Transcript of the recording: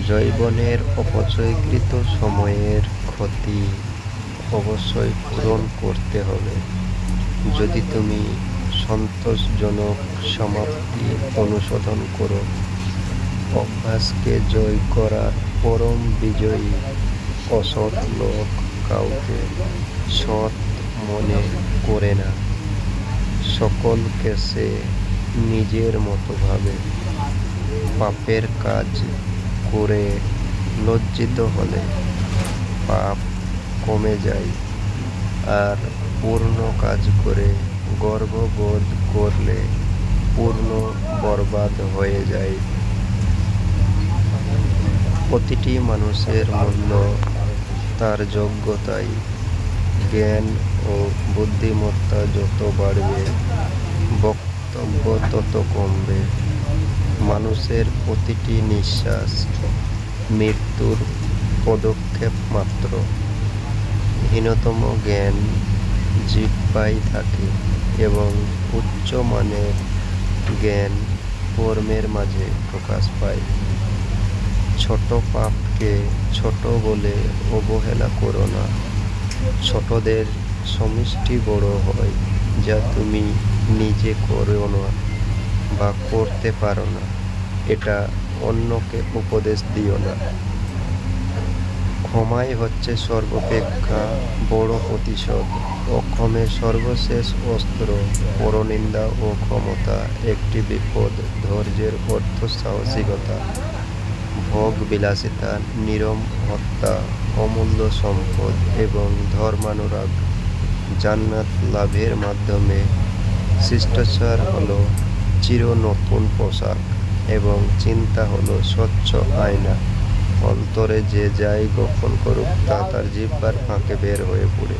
জৈবনের অপচয়কৃত সময়ের ক্ষতি অবশ্যই পূরণ করতে হবে যদি তুমি সন্তোষজনক সমাপ্তি অনুশোধন করো। অভ্যাসকে জয় করার পরম বিজয়ী অসৎ লোক কাউকে সৎ মনে করে না, সকলকে সে নিজের মতো ভাবে। পাপের কাজ করে লজ্জিত হলে পাপ কমে যায়, আর পূর্ণ কাজ করে গর্ববোধ করলে পূর্ণ বরবাদ হয়ে যায়। প্রতিটি মানুষের মূল্য তার যোগ্যতায়। জ্ঞান ও বুদ্ধিমত্তা যত বাড়বে, বক্তব্য তত কমবে। মানুষের প্রতিটি নিঃশ্বাস মৃত্যুর পদক্ষেপ মাত্র। হীনতম জ্ঞান জিহ্বায় থাকে এবং উচ্চ মানের জ্ঞান কর্মের মাঝে প্রকাশ পায়। ছোট পাপকে ছোট বলে অবহেলা করো না। ছোটদের সমষ্টি বড় হয়, যা তুমি নিজে করো না বা করতে পারো না, এটা অন্যকে উপদেশ দিও না। ক্ষমাই হচ্ছে সর্বাপেক্ষা বড় প্রতিশোধ। অক্ষমের সর্বশেষ অস্ত্র পরনিন্দা ও ক্ষমতা একটি বিপদ। ধৈর্যের অর্থ সাহসিকতা, ভোগ বিলাসিতা, নিরম হত্যা, অমূল্য সম্পদ এবং ধর্মানুরাগ। জান্নাত লাভের মাধ্যমে শিষ্টাচার হলো চির নতুন পোশাক এবং চিন্তা হলো স্বচ্ছ আয়না। অন্তরে যে যাই গোপন করুক তা তার জিহ্বার ফাঁকে বের হয়ে পড়ে।